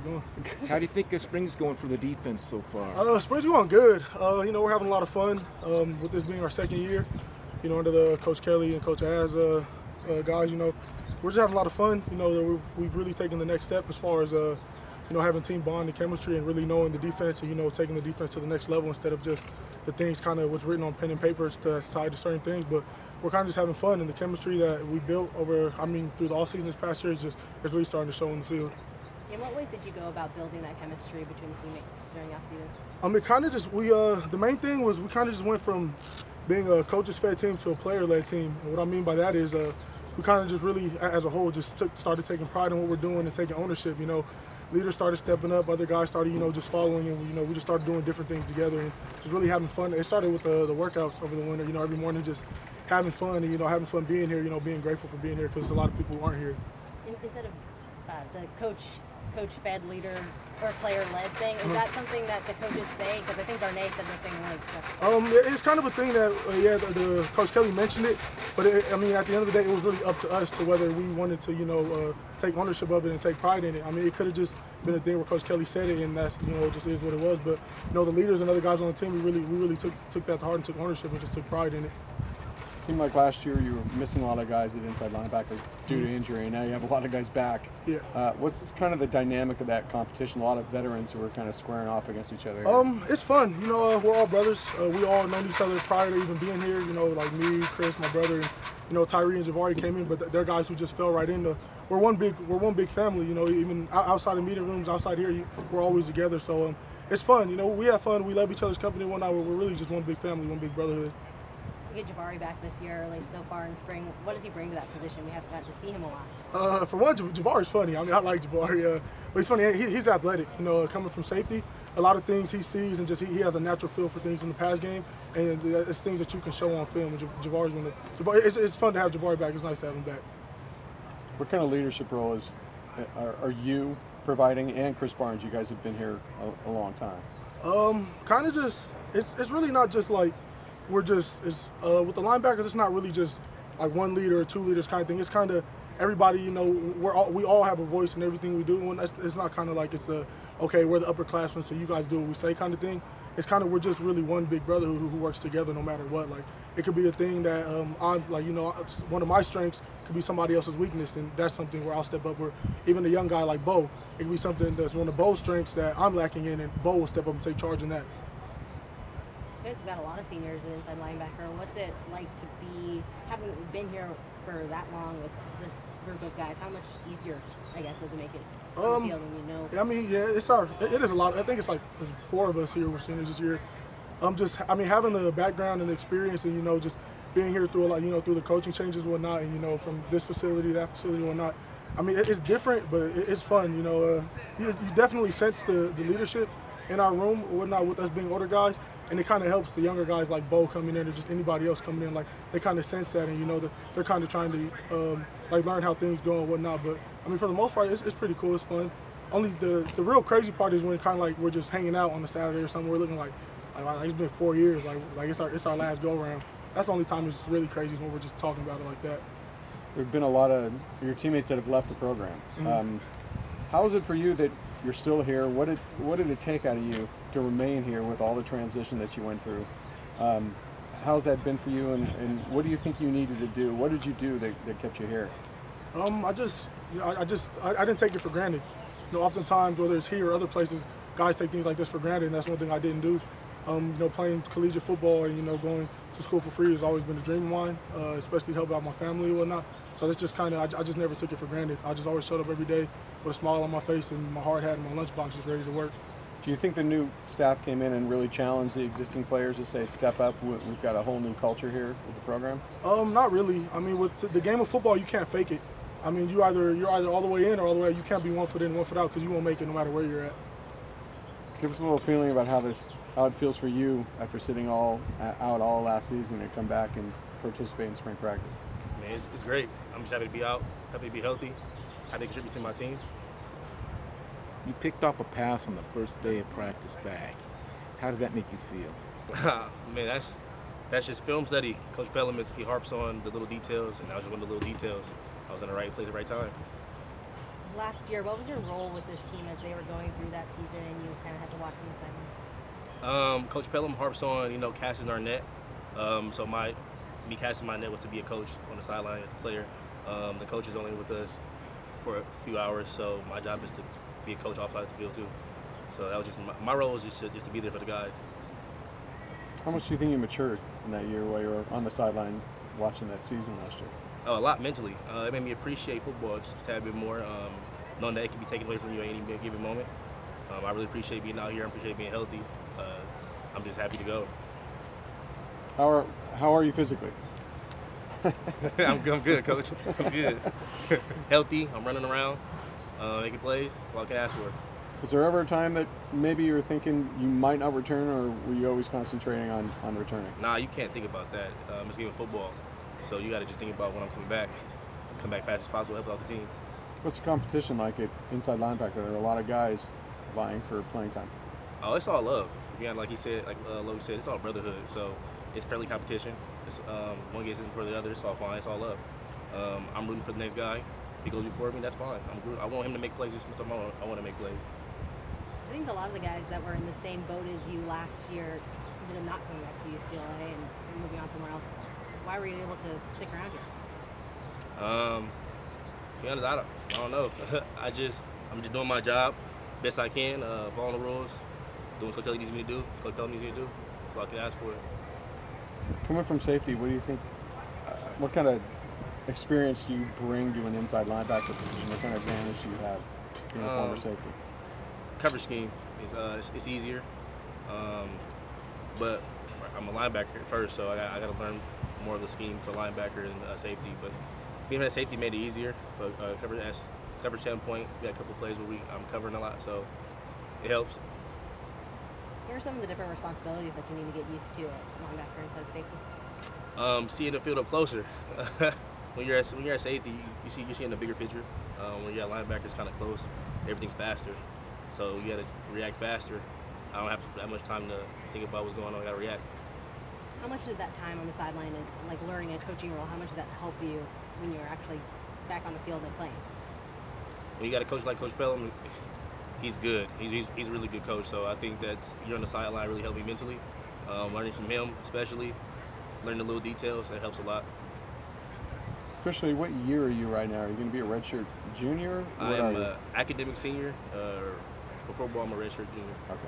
going. How do you think the spring's going for the defense so far? Spring's going good. You know, we're having a lot of fun with this being our second year. You know, under the Coach Kelly and Coach Az guys. You know, we're just having a lot of fun. You know, we've really taken the next step as far as you know, having team bond and chemistry and really knowing the defense and, you know, taking the defense to the next level instead of just the things kind of what's written on pen and paper that's tied to certain things. But we're kind of just having fun, and the chemistry that we built over, through the offseason this past year is really starting to show in the field. In what ways did you go about building that chemistry between teammates during the offseason? It kind of just, the main thing was we kind of just went from being a coaches-fed team to a player-led team. And what I mean by that is we kind of just really, as a whole, just started taking pride in what we're doing and taking ownership. You know, leaders started stepping up, other guys started, you know, just following, and, you know, we just started doing different things together and just really having fun. It started with the workouts over the winter, you know, every morning just having fun and, you know, having fun being here, you know, being grateful for being here because a lot of people aren't here. Instead of the coach-fed leader or player-led thing, is that something that the coaches say? Because I think Darnay said the same way. It's kind of a thing that, the Coach Kelly mentioned it, but at the end of the day, it was really up to us to whether we wanted to, you know, take ownership of it and take pride in it. It could have just been a thing where Coach Kelly said it, and that's, you know, it just is what it was. But, you know, the leaders and other guys on the team, we really took that to heart and took ownership and just took pride in it. It seemed like last year you were missing a lot of guys at inside linebacker due to injury, and now you have a lot of guys back. Yeah. What's kind of the dynamic of that competition? A lot of veterans who are kind of squaring off against each other. It's fun. You know, we're all brothers. We all known each other prior to even being here. You know, like me, Chris, my brother, and, you know, Tyree and Javari came in, but they're guys who just fell right in. We're one big family. You know, even outside of meeting rooms, outside here, we're always together. So it's fun. You know, we have fun. We love each other's company. We're really just one big family, one big brotherhood. You get Javari back this year, at least so far in spring. What does he bring to that position? We haven't gotten to see him a lot. For one, Javari's funny. I like Javari, but he's funny. He's athletic. You know, coming from safety, a lot of things he sees and just he has a natural feel for things in the pass game, and it's things that you can show on film. And Javari's one of it's fun to have Javari back. It's nice to have him back. What kind of leadership role are you providing, and Chris Barnes? You guys have been here a long time. Kind of just it's really not just like. We're just, with the linebackers, it's not really just like one leader or two leaders kind of thing. It's kind of everybody, you know, we all have a voice in everything we do. And it's not kind of like it's okay, we're the upperclassmen, so you guys do what we say kind of thing. It's kind of, we're just really one big brother who works together no matter what. Like, it could be a thing that I'm like, you know, one of my strengths could be somebody else's weakness, and that's something where I'll step up. Or even a young guy like Bo, it could be something that's one of Bo's strengths that I'm lacking in, and Bo will step up and take charge in that. You guys have got a lot of seniors at inside linebacker. What's it like to be, having been here for that long with this group of guys? How much easier, I guess, does it make it on the field when you know? It is a lot. I think it's like 4 of us here were seniors this year. Having the background and the experience, and, you know, just being here through a lot, you know, through the coaching changes and whatnot, and, you know, from this facility, that facility and whatnot. It's different, but it's fun. You know, you definitely sense the leadership in our room or whatnot with us being older guys. And it kind of helps the younger guys like Bo coming in or just anybody else coming in. Like, they kind of sense that, and, you know, they're kind of trying to like learn how things go and whatnot. But for the most part, it's pretty cool. It's fun. Only the real crazy part is when kind of like we're just hanging out on a Saturday or something. We're looking like it's been 4 years. Like it's our last go around. That's the only time it's really crazy is when we're just talking about it like that. There've been a lot of your teammates that have left the program. Mm-hmm. How is it for you that you're still here? What did it take out of you to remain here with all the transition that you went through? How's that been for you, and what do you think you needed to do? What did you do that kept you here? I didn't take it for granted. You know, oftentimes, whether it's here or other places, guys take things like this for granted, and that's one thing I didn't do. You know, playing collegiate football and, you know, going to school for free has always been a dream of mine, especially to help out my family and whatnot. So that's just kind of, I just never took it for granted. I just always showed up every day with a smile on my face and my hard hat and my lunchbox just ready to work. Do you think the new staff came in and really challenged the existing players to say, step up, we've got a whole new culture here with the program? Not really. With the game of football, you can't fake it. You're either all the way in or all the way out. You can't be 1 foot in, 1 foot out, because you won't make it no matter where you're at. Give us a little feeling about how it feels for you after sitting out all last season and come back and participate in spring practice. Man, it's great. I'm just happy to be out, happy to be healthy, happy to contribute to my team. You picked off a pass on the first day of practice back. How did that make you feel? Man, that's just film study. Coach Pelham, he harps on the little details, and that was just one of the little details. I was in the right place at the right time. last year, what was your role with this team as they were going through that season and you kind of had to watch from the sideline? Coach Pelham harps on, casting our net. So me casting my net was to be a coach on the sideline as a player. The coach is only with us for a few hours, so my job is to be a coach outside the field too. So that was just my role was just to be there for the guys. How much do you think you matured in that year while you were on the sideline watching that season last year? A lot mentally. It made me appreciate football just a tad bit more, knowing that it can be taken away from you at any given moment. I really appreciate being out here. I appreciate being healthy. I'm just happy to go. How are you physically? I'm good, Coach. I'm good. Healthy. I'm running around, making plays. That's all I can ask for. Was there ever a time that maybe you were thinking you might not return, or were you always concentrating on returning? Nah, you can't think about that. It's a game of football, so you got to just think about when I'm coming back. Come back fast as possible, help out the team. What's the competition like at inside linebacker? There are a lot of guys vying for playing time. Oh, it's all love. Again, like he said, like Logan said, it's all brotherhood. So it's friendly competition. It's, one gets in for the other. It's all fine. It's all love. I'm rooting for the next guy. If he goes before me, that's fine. I want him to make plays just because I want to make plays. I think a lot of the guys that were in the same boat as you last year ended up not coming back to UCLA and moving on somewhere else. Why were you able to stick around here? To be honest, I don't know. I'm just doing my job best I can, following the rules, doing what Coach Kelly needs me to do. Coach Kelly needs me to do. That's all I can ask for. Coming from safety, what do you think? What kind of experience do you bring to an inside linebacker position? What kind of advantage do you have being a former safety? Coverage scheme is it's easier, but I'm a linebacker first, so I got to learn more of the scheme for linebacker and safety. But being a safety made it easier for coverage standpoint. We had a couple of plays where I'm covering a lot, so it helps. What are some of the different responsibilities that you need to get used to at linebacker instead of safety? Seeing the field up closer. When you're at safety, you're seeing the bigger picture. When you're at linebacker, it's kind of close. Everything's faster, so you got to react faster. I don't have that much time to think about what's going on. I got to react. How much did that time on the sideline is like learning a coaching role? How much does that help you when you're actually back on the field and playing? When you got a coach like Coach Pelham, he's good. He's a really good coach. So I think that you're on the sideline really helped me mentally. Learning from him, especially learning the little details, that helps a lot. Officially, what year are you right now? Are you going to be a redshirt junior? I am an academic senior. For football, I'm a redshirt junior. Okay.